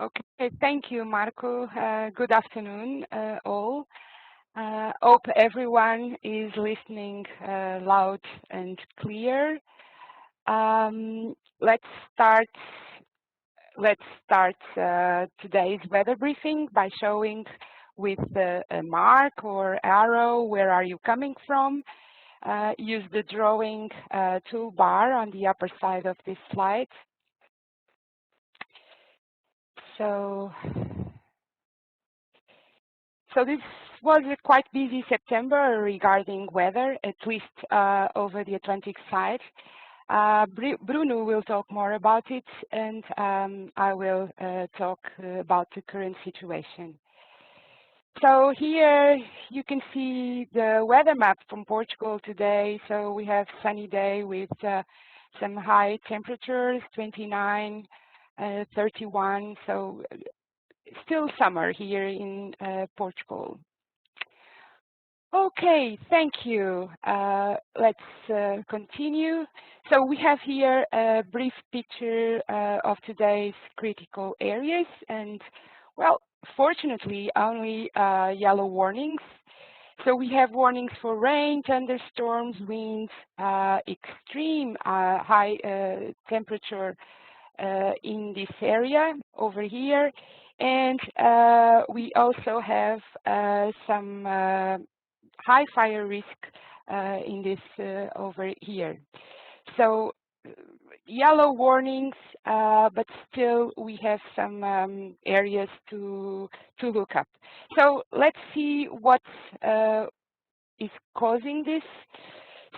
Okay, thank you, Marco. Good afternoon, all. Hope everyone is listening loud and clear. Let's start. Today's weather briefing by showing with a mark or arrow where are you coming from. Use the drawing toolbar on the upper side of this slide. So this was a quite busy September regarding weather, at least over the Atlantic side. Bruno will talk more about it, and I will talk about the current situation. So here you can see the weather map from Portugal today. So we have sunny day with some high temperatures, 29, 31. So still summer here in Portugal. Okay, thank you. Let's continue. So we have here a brief picture of today's critical areas, and well, fortunately, only yellow warnings. So we have warnings for rain, thunderstorms, winds, extreme high temperature in this area over here, and we also have some high fire risk in this over here. So yellow warnings, but still we have some areas to look up. So let's see what is causing this.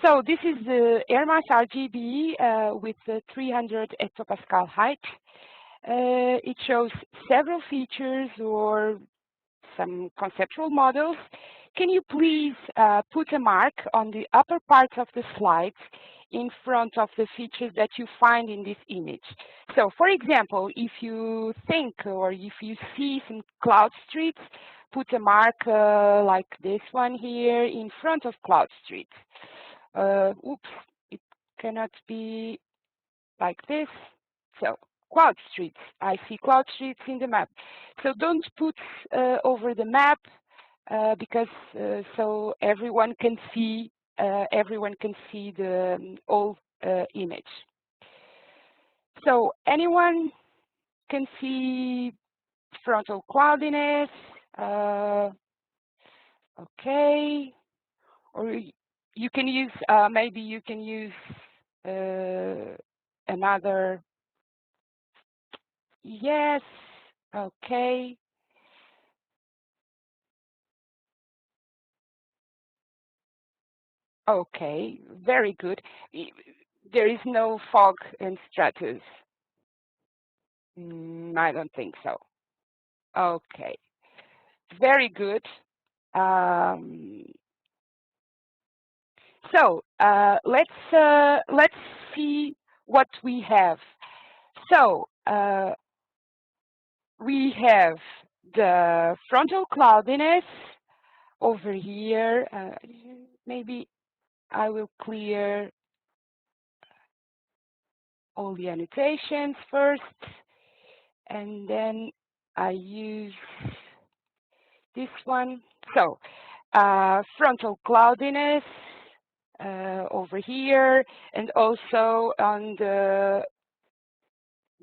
So this is the air mass RGB with the 300 hectopascal height. It shows several features or some conceptual models. Can you please put a mark on the upper part of the slides in front of the features that you find in this image? So, for example, if you think or if you see some cloud streets, put a mark like this one here in front of cloud streets. Oops, it cannot be like this. So, cloud streets. I see cloud streets in the map. So don't put over the map because so everyone can see the whole image. So anyone can see frontal cloudiness. Okay, or you can use maybe you can use another. Yes. Okay. Okay, very good. There is no fog in stratus. I don't think so. Okay, very good. So let's see what we have. So we have the frontal cloudiness over here. Maybe I will clear all the annotations first, and then I use this one. So frontal cloudiness over here, and also on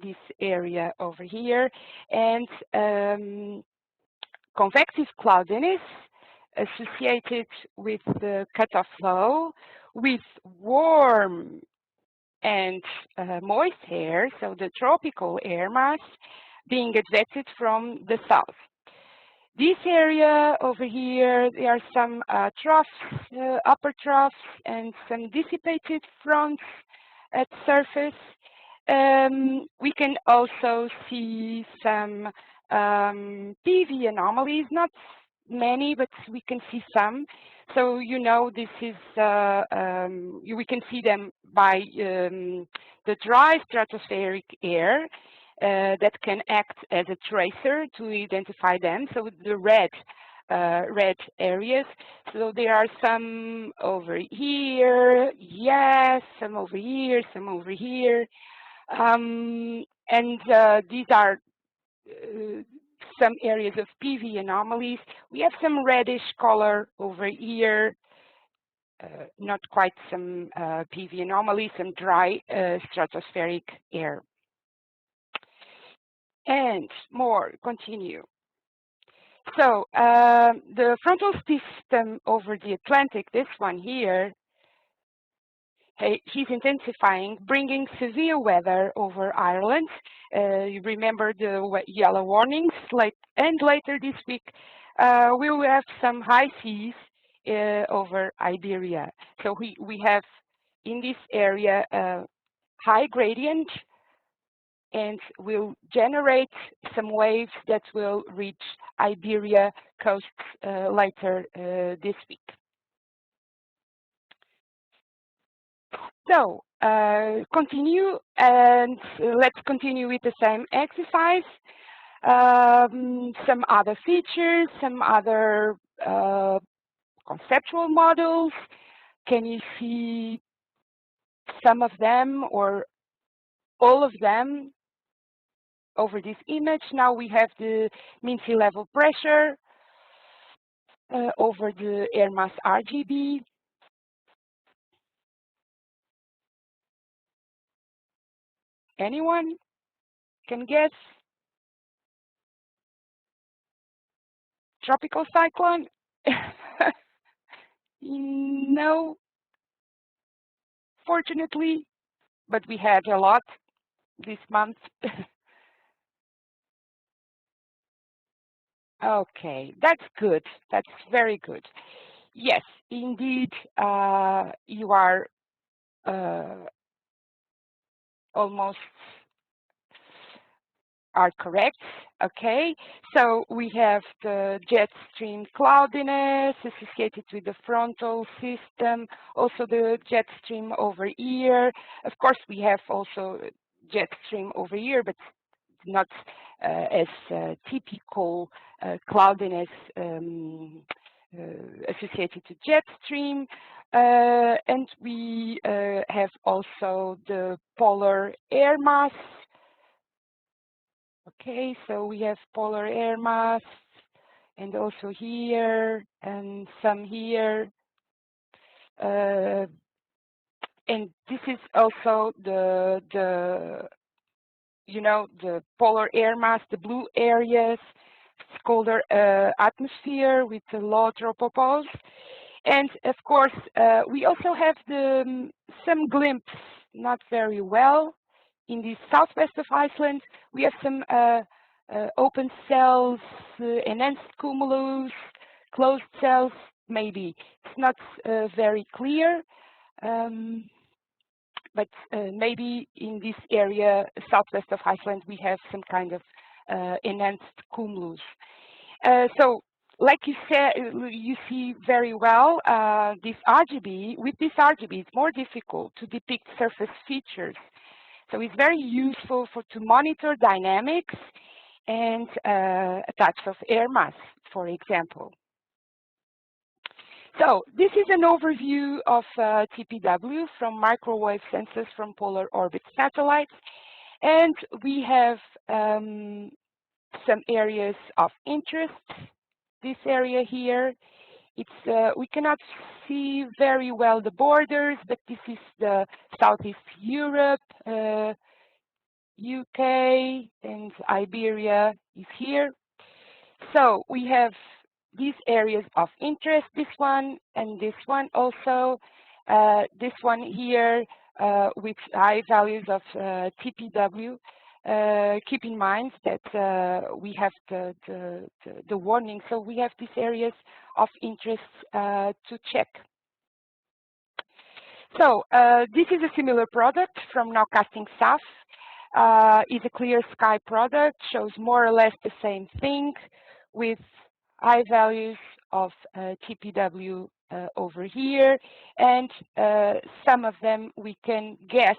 this area over here, and convective cloudiness associated with the cutoff flow, with warm and moist air, so the tropical air mass being advected from the south. This area over here, there are some troughs, upper troughs, and some dissipated fronts at surface. We can also see some PV anomalies, not many, but we can see some. So you know this is we can see them by the dry stratospheric air that can act as a tracer to identify them. So the red areas. So there are some over here, yes, some over here, some over here, and these are some areas of PV anomalies. We have some reddish color over here, not quite some PV anomalies, some dry stratospheric air. And more, continue. So the frontal system over the Atlantic, this one here, he's intensifying, bringing severe weather over Ireland. You remember the yellow warnings, and later this week we will have some high seas over Iberia. So we have in this area high gradient, and will generate some waves that will reach Iberia coasts later this week. So continue, and let's continue with the same exercise. Some other features, some other conceptual models. Can you see some of them or all of them over this image? Now we have the mean sea level pressure over the air mass RGB. Anyone can guess? Tropical cyclone? No, fortunately, but we had a lot this month. Okay, that's good. That's very good. Yes, indeed, you are almost are correct. Okay, so we have the jet stream cloudiness associated with the frontal system, also the jet stream over here. Of course, we have also jet stream over here, but not as typical cloudiness associated to jet stream. And we have also the polar air mass. Okay, so we have polar air mass, and also here, and some here. And this is also the polar air mass, the blue areas. It's colder atmosphere with the low tropopause. And of course, we also have some glimpse, not very well. In the southwest of Iceland, we have some open cells, enhanced cumulus, closed cells, maybe. It's not very clear, but maybe in this area, southwest of Iceland, we have some kind of enhanced cumulus. So, like you said, you see very well, this RGB, with this RGB, it's more difficult to depict surface features. So it's very useful to monitor dynamics and types of air mass, for example. So this is an overview of TPW from microwave sensors from polar orbit satellites. And we have some areas of interest. This area here, it's we cannot see very well the borders, but this is the Southeast Europe, UK, and Iberia is here. So we have these areas of interest, this one and this one also. This one here with high values of TPW. Keep in mind that we have the warning, so we have these areas of interest to check. So this is a similar product from Nowcasting SAF. It's a clear sky product, shows more or less the same thing with high values of TPW over here, and some of them we can guess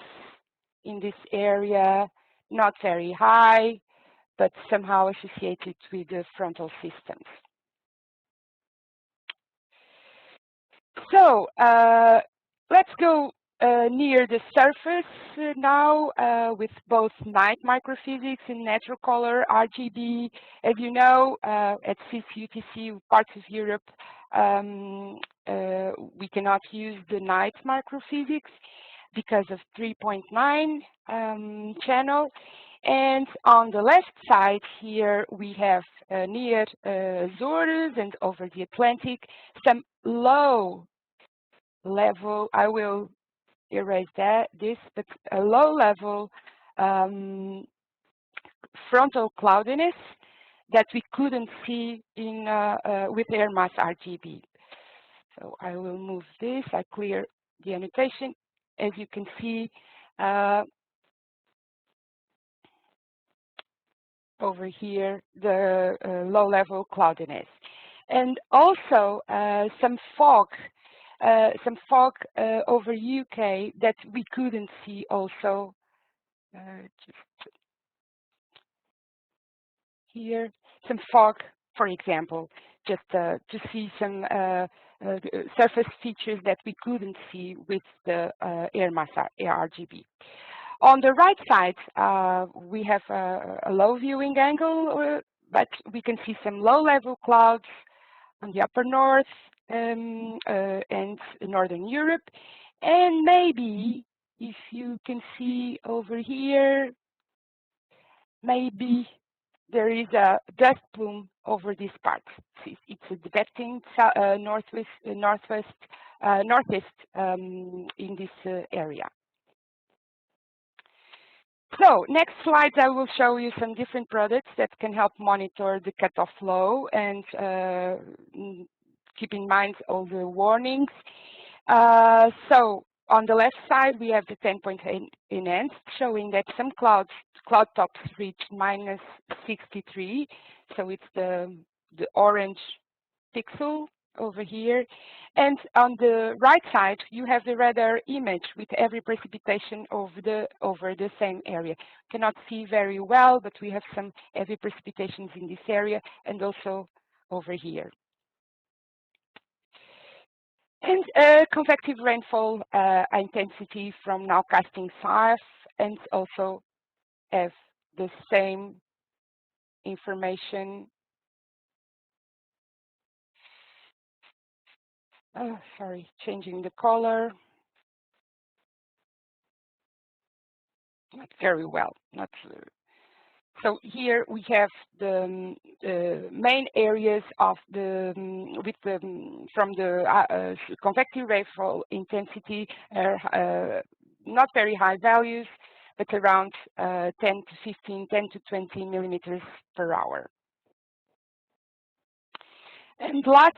in this area, not very high, but somehow associated with the frontal systems. So let's go near the surface now with both night microphysics and natural color RGB. As you know, at CIS-UTC, parts of Europe, we cannot use the night microphysics because of 3.9 channel. And on the left side here, we have near Azores and over the Atlantic, some low level, I will erase this, but a low level frontal cloudiness that we couldn't see in with air mass RGB. So I will move this, I clear the annotation. As you can see, over here, the low-level cloudiness. And also some fog over UK that we couldn't see also. Just here, some fog, for example, just to see some surface features that we couldn't see with the air mass RGB. On the right side, we have a low viewing angle, but we can see some low-level clouds on the upper north and northern Europe. And maybe, if you can see over here, maybe there is a dust plume over this part. It's advancing northeast in this area. So next slides, I will show you some different products that can help monitor the cutoff flow and keep in mind all the warnings. So on the left side, we have the 10-point enhanced, showing that some cloud tops reach -63. So it's the orange pixel over here. And on the right side, you have the radar image with every precipitation over the same area. Cannot see very well, but we have some heavy precipitations in this area and also over here. And convective rainfall intensity from nowcasting south, and also have the same information. Sorry, changing the color. Not very well. Not. So here we have the main areas of the from the convective rainfall intensity are not very high values, but around 10 to 15, 10 to 20 millimeters per hour. And last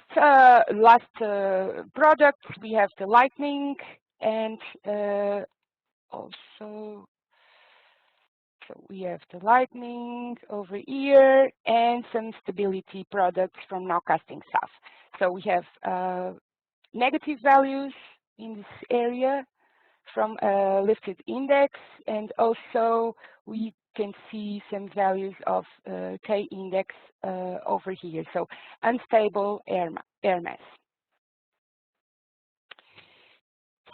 product, we have the lightning, and also, so we have the lightning over here and some stability products from nowcasting south. So we have negative values in this area from lifted index, and also we can see some values of K index over here. So unstable air mass.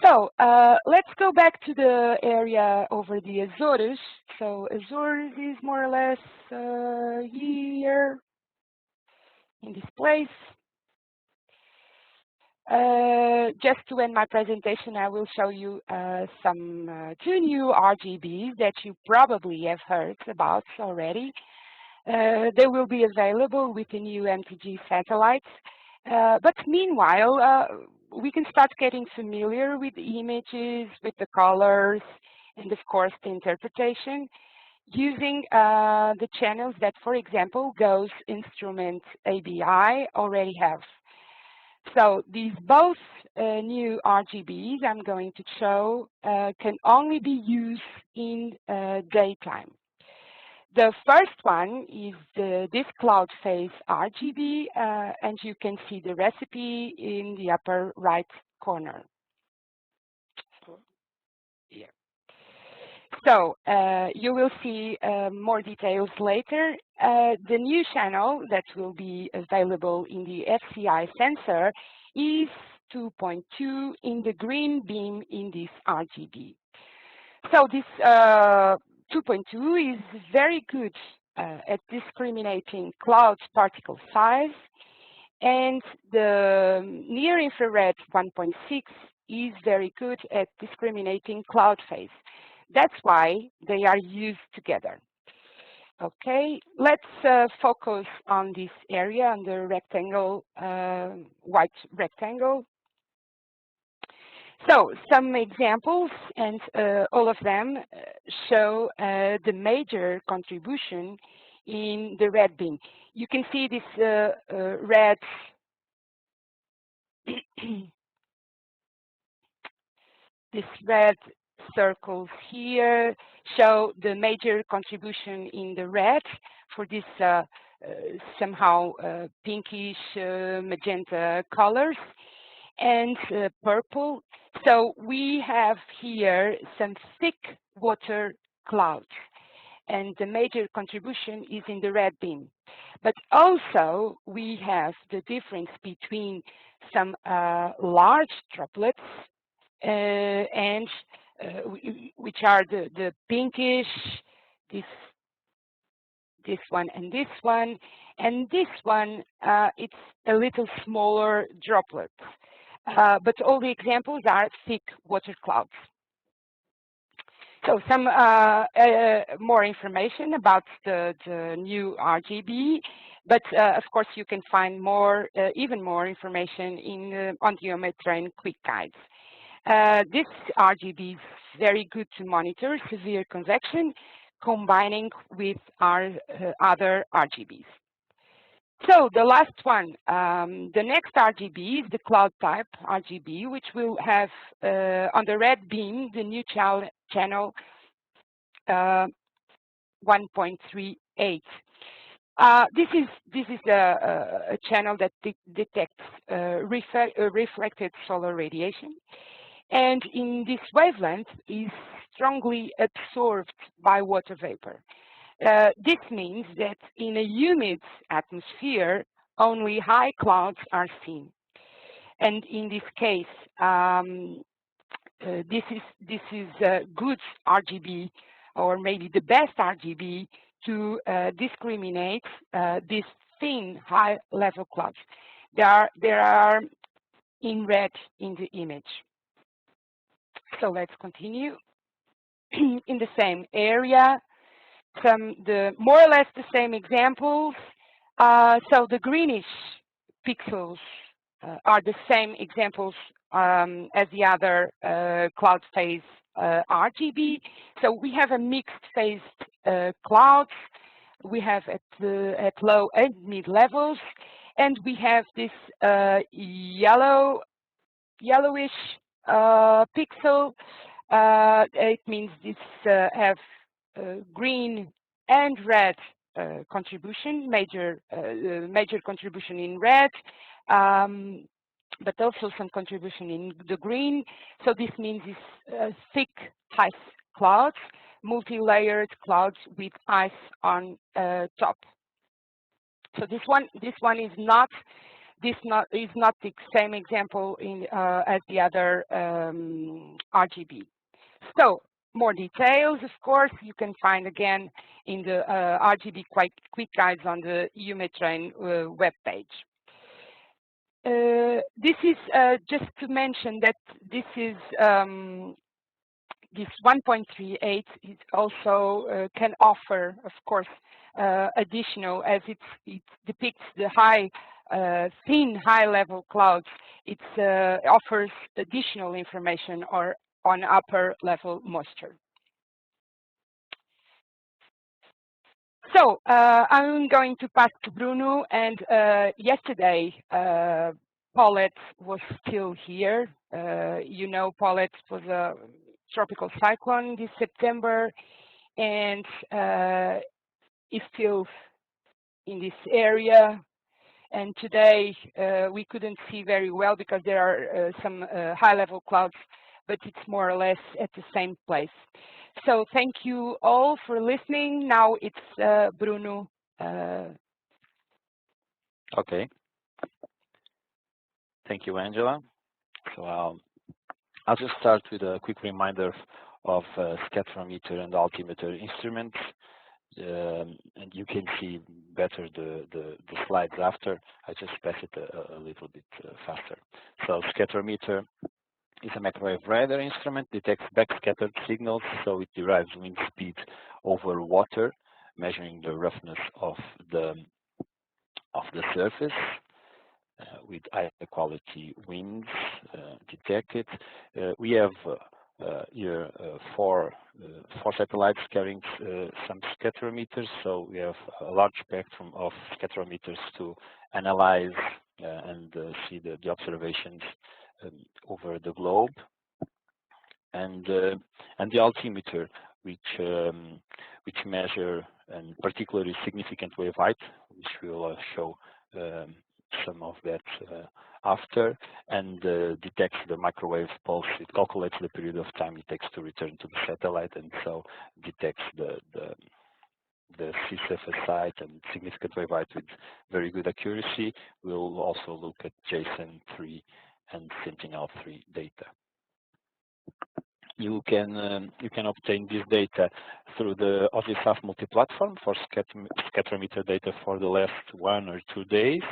So let's go back to the area over the Azores. So Azores is more or less here in this place. Just to end my presentation, I will show you some two new RGBs that you probably have heard about already. They will be available with the new MTG satellites. But meanwhile, we can start getting familiar with the images, with the colors, and of course the interpretation, using the channels that, for example, GOES instrument ABI already have. So these both new RGBs I'm going to show can only be used in daytime. The first one is this cloud phase RGB, and you can see the recipe in the upper right corner. Here. So you will see more details later. The new channel that will be available in the FCI sensor is 2.2 in the green beam in this RGB. So this 2.2 is very good at discriminating cloud particle size, and the near-infrared 1.6 is very good at discriminating cloud phase. That's why they are used together. Okay, let's focus on this area, on the rectangle, white rectangle. So some examples, and all of them show the major contribution in the red beam. You can see this red this red circles here show the major contribution in the red for this somehow pinkish magenta colors, and purple. So we have here some thick water clouds, and the major contribution is in the red beam. But also we have the difference between some large droplets and which are the pinkish, this one and this one, and this one it's a little smaller droplets. But all the examples are thick water clouds. So some more information about the new RGB, but of course you can find more, even more information in on the EUMeTrain quick guides. This RGB is very good to monitor severe convection, combining with our other RGBs. So the last one, the next RGB is the cloud type RGB, which will have on the red beam the new channel 1.38. This is a channel that detects reflected solar radiation, and in this wavelength is strongly absorbed by water vapor. This means that in a humid atmosphere, only high clouds are seen. And in this case, this is a good RGB, or maybe the best RGB to discriminate these thin high-level clouds. There are in red in the image. So let's continue. In the same area, more or less the same examples. So the greenish pixels are the same examples as the other cloud phase RGB. So we have a mixed phase clouds. We have at low and mid levels, and we have this yellowish pixel. It means this have green and red contribution, major contribution in red, but also some contribution in the green. So this means it's thick ice clouds, multi-layered clouds with ice on top. So this one is not the same example in as the other RGB. So more details, of course, you can find again in the RGB quick guides on the EUMeTrain webpage. This is just to mention that this is this 1.38 is also can offer, of course, additional, as it depicts the thin high-level clouds. It offers additional information on upper-level moisture. So I'm going to pass to Bruno, and yesterday Paulette was still here. You know, Paulette was a tropical cyclone this September, and is still in this area. And today we couldn't see very well because there are some high-level clouds, but it's more or less at the same place. So thank you all for listening. Now it's Bruno. Okay. Thank you, Ângela. So I'll just start with a quick reminder of spectrometer and altimeter instruments, and you can see better the slides after. I just pass it a little bit faster. So spectrometer is a microwave radar instrument, detects backscattered signals, so it derives wind speed over water, measuring the roughness of the surface. With high quality winds detected. We have here four satellites carrying some spectrometers, so we have a large spectrum of spectrometers to analyze and see the observations over the globe, and the altimeter, which measure and particularly significant wave height, which we will show some of that after, and detects the microwave pulse. It calculates the period of time it takes to return to the satellite, and so detects the sea surface height and significant wave height with very good accuracy. We'll also look at JSON-3 and Sentinel-3 data. You can obtain this data through the OSISAF multi-platform for spectrometer data for the last 1 or 2 days.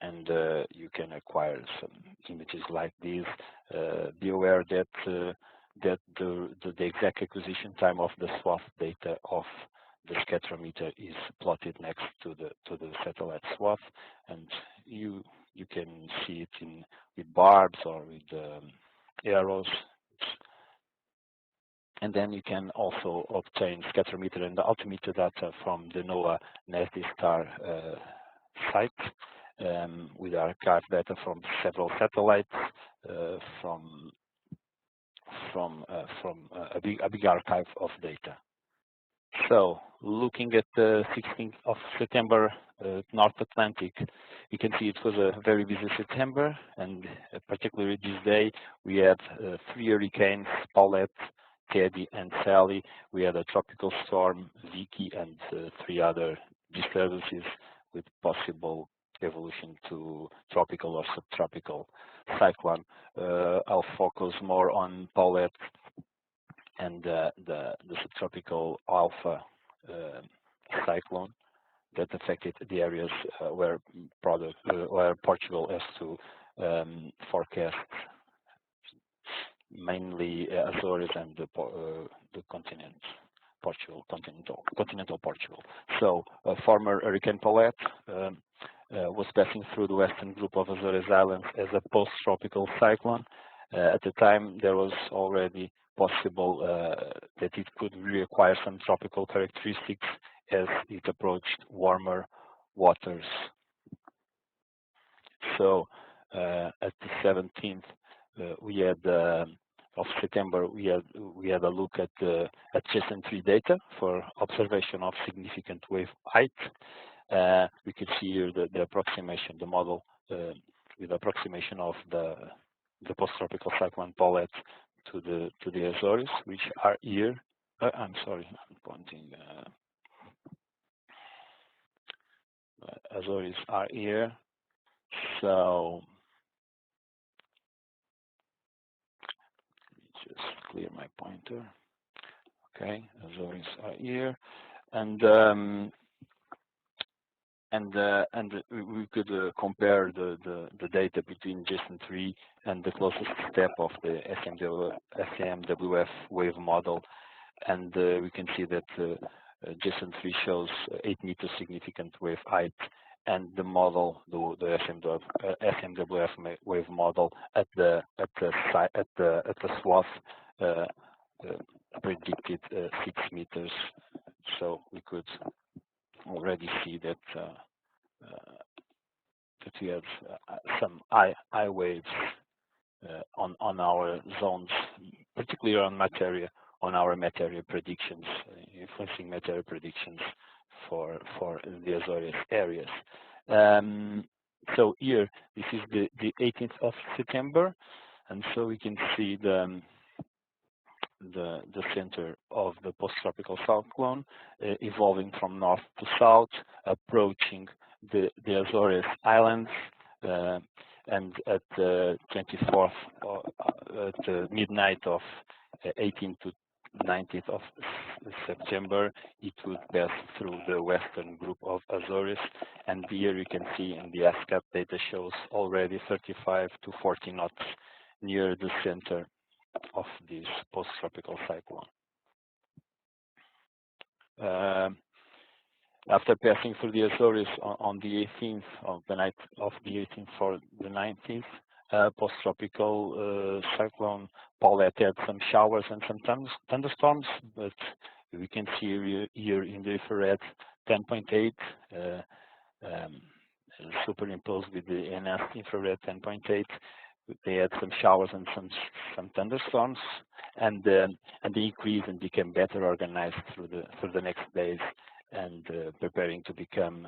And you can acquire some images like these. Be aware that the exact acquisition time of the swath data of the spectrometer is plotted next to the satellite swath, and you can see it with barbs or with arrows. And then you can also obtain spectrometer and altimeter data from the NOAA NASDI STAR site, with archive data from several satellites, from a big archive of data. So, looking at the 16th of September, North Atlantic, you can see it was a very busy September, and particularly this day we had 3 hurricanes, Paulette, Teddy, and Sally. We had a tropical storm, Vicky, and 3 other disturbances with possible evolution to tropical or subtropical cyclone. I'll focus more on Paulette and the subtropical alpha cyclone that affected the areas where Portugal has to forecast, mainly Azores and the continent, continental Portugal. So former Hurricane Paulette was passing through the western group of Azores Islands as a post-tropical cyclone. At the time, there was already possible that it could reacquire some tropical characteristics as it approached warmer waters. So at the 17th, we had of September, we had a look at JSON-3 data for observation of significant wave height. We could see here the approximation, the model with approximation of the post-tropical cyclone Paulette to the Azores, which are here. I'm sorry, I'm pointing. Azores are here. So let me just clear my pointer. Okay, Azores are here, and we could compare the data between JSON-3 and the closest step of the SMWF wave model, and we can see that JSON-3 shows 8 meters significant wave height, and the model, the SMWF wave model at the swath predicted 6 meters. So we could already see that that we have some high waves on our zones, particularly on our materia predictions, influencing materia predictions for the Azores areas. So here, this is the 18th of September, and so we can see the center of the post-tropical cyclone evolving from north to south, approaching the Azores Islands. and at the 24th, at the midnight of 18th to 19th of September, it would pass through the western group of Azores, and here you can see in the ASCAP data shows already 35 to 40 knots near the center of this post-tropical cyclone. After passing through the Azores on the 18th of the night of the 18th for the 19th, post-tropical cyclone Paulette had some showers and some thunderstorms, but we can see here in the infrared 10.8 superimposed with the NS infrared 10.8. They had some showers and some thunderstorms, and the increase and became better organized through the next days, and preparing to become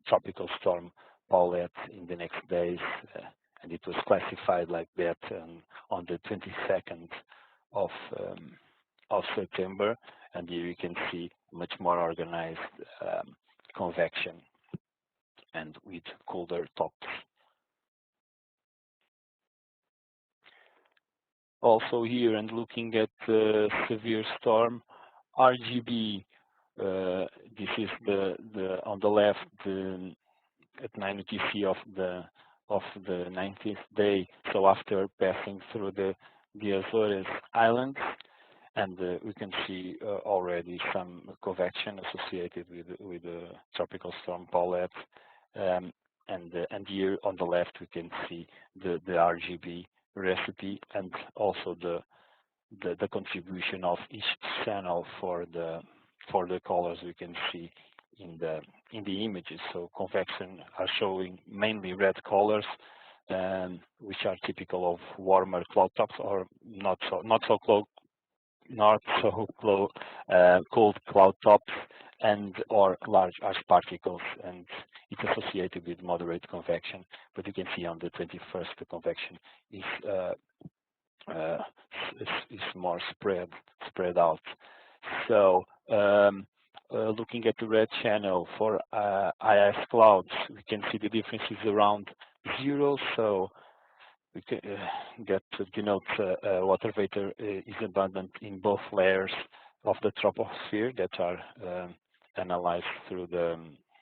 tropical storm Paulette in the next days, and it was classified like that on the 22nd of September, and here you can see much more organized convection and with colder tops. Also here, and looking at severe storm RGB, this is the on the left at 9 UTC of the 19th day, so after passing through the Azores Islands, and we can see already some convection associated with the tropical storm Paulette, and here on the left we can see the RGB recipe, and also the contribution of each channel for the colors we can see in the images. So convection are showing mainly red colors, which are typical of warmer cloud tops, or not so cold cloud tops, and or large ash particles, and it's associated with moderate convection. But you can see on the 21st the convection is more spread out. So looking at the red channel for IS clouds, we can see the difference is around 0. So we can get to denote water vapor is abundant in both layers of the troposphere that are analyzed through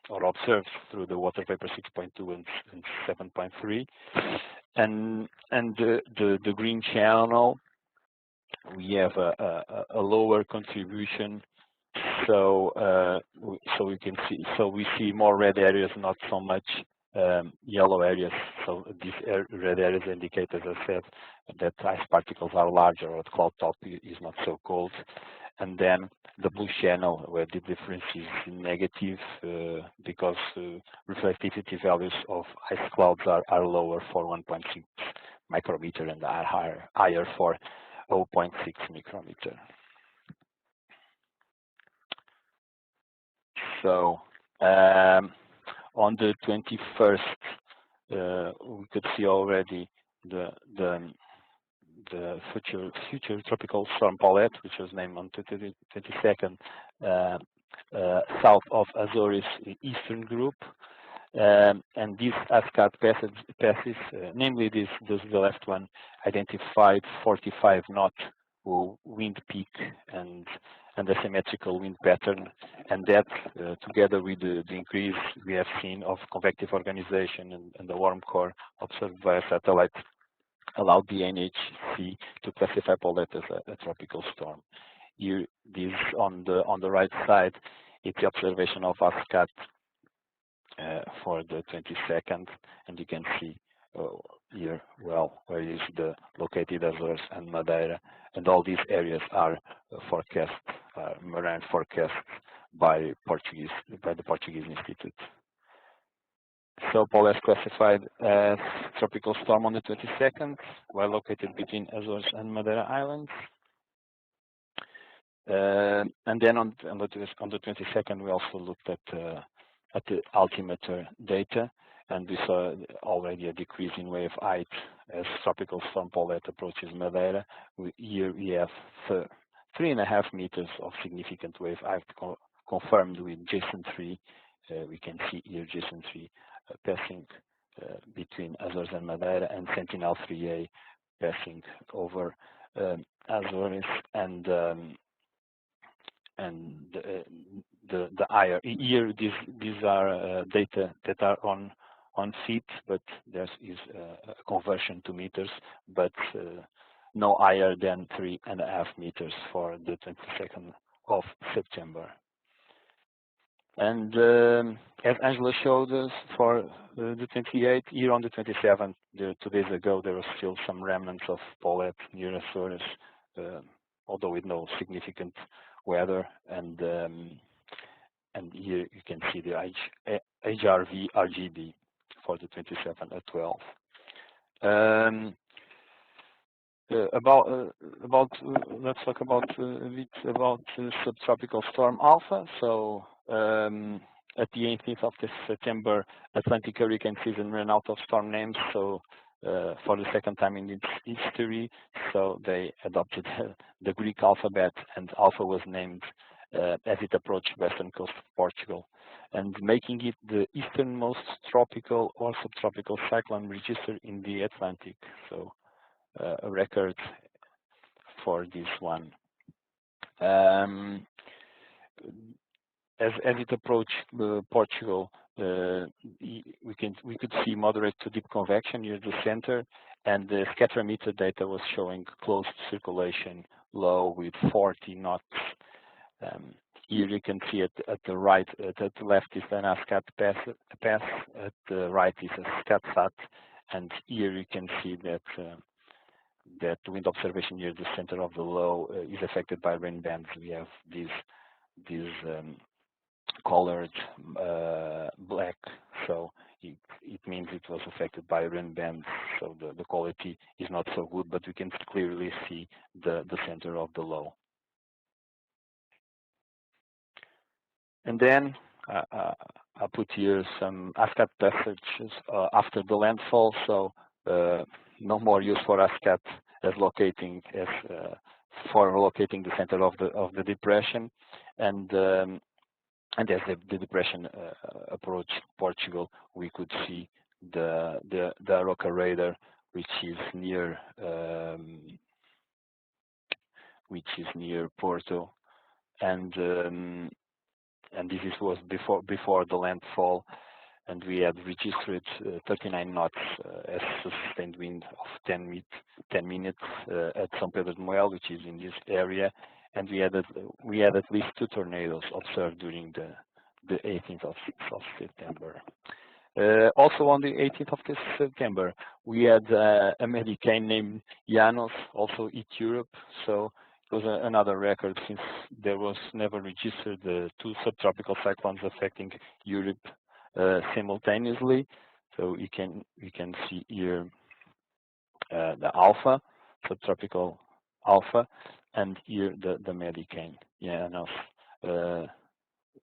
or observed through the water vapor 6.2 and 7.3, and the green channel, we have a lower contribution. So we can see, we see more red areas, not so much yellow areas. So these red areas indicate, as I said, that ice particles are larger, or the cloud top is not so cold. And then the blue channel, where the difference is negative, because reflectivity values of ice clouds are lower for 1.6 micrometer and are higher for 0.6 micrometer. So on the 21st, we could see already the future tropical storm Paulette, which was named on the 22nd, south of Azores eastern group, and this ASCAT passes, namely the left one, identified 45 knot wind peak and asymmetrical wind pattern, and that together with the increase we have seen of convective organization and the warm core observed via satellite, allowed the NHC to classify Paulette as a tropical storm. Here, this on the right side, it's the observation of ASCAT for the 22nd, and you can see here well where is the located Azores and Madeira, and all these areas are forecast, marine forecast by the Portuguese Institute. So Paulette is classified as tropical storm on the 22nd, while located between Azores and Madeira Islands. And then on the 22nd, we also looked at the altimeter data, and we saw already a decrease in wave height as tropical storm Paulette approaches Madeira. Here we have 3.5 meters of significant wave height confirmed with JSON 3. We can see here JSON 3 passing between Azores and Madeira, and Sentinel-3A passing over Azores and the higher. Here, these are data that are on feet, but there is a conversion to meters, but no higher than 3.5 meters for the 22nd of September. And as Ângela showed us for the 28th, here on the 27th, 2 days ago, there was still some remnants of Paulette near Azores, although with no significant weather. And here you can see the HRV RGB for the 27th at 12. Let's talk about a bit about subtropical storm Alpha. So at the 18th of September, Atlantic hurricane season ran out of storm names. So for the second time in its history, so they adopted the Greek alphabet, and Alpha was named as it approached western coast of Portugal, and making it the easternmost tropical or subtropical cyclone registered in the Atlantic. So a record for this one. As it approached Portugal, we could see moderate to deep convection near the center, and the scatterometer data was showing closed circulation low with 40 knots. Here you can see at the right, at the left is an ASCAT pass, at the right is a SCAT-SAT, and here you can see that that wind observation near the center of the low is affected by rain bands. We have these colored black, so it means it was affected by rain bands, so the quality is not so good, but we can clearly see the center of the low. And then I put here some ASCAT passages after the landfall, so no more use for ASCAT as locating for locating the center of the depression, and as the depression approached Portugal, we could see the Aroca radar, which is near Porto, and this was before the landfall, and we had registered 39 knots as sustained wind of 10 minutes at São Pedro de Moel, which is in this area, and we had at least 2 tornadoes observed during the 18th of September. Also on the 18th of September, we had a medicane named Ianos, also hit Europe, so it was another record since there was never registered the 2 subtropical cyclones affecting Europe simultaneously. So we can see here the alpha, subtropical alpha, and here the medicane, Ianos,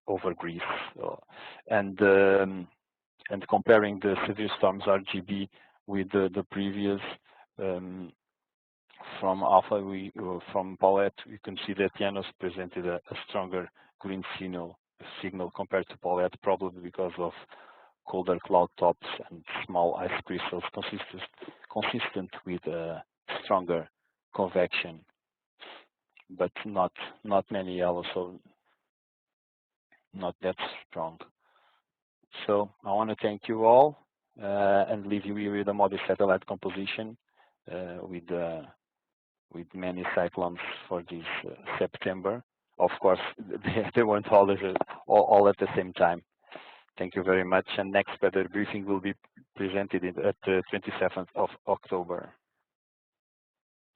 over Greece, and comparing the severe storms RGB with the previous from alpha, from Paulette, we can see that Ianos presented a stronger green signal compared to Paulette, probably because of colder cloud tops and small ice crystals consistent with stronger convection, but not many yellow, so not that strong. So I want to thank you all and leave you here with a modest satellite composition with many cyclones for this September. Of course, they weren't all at the same time. Thank you very much. And next weather briefing will be presented at the 27th of October.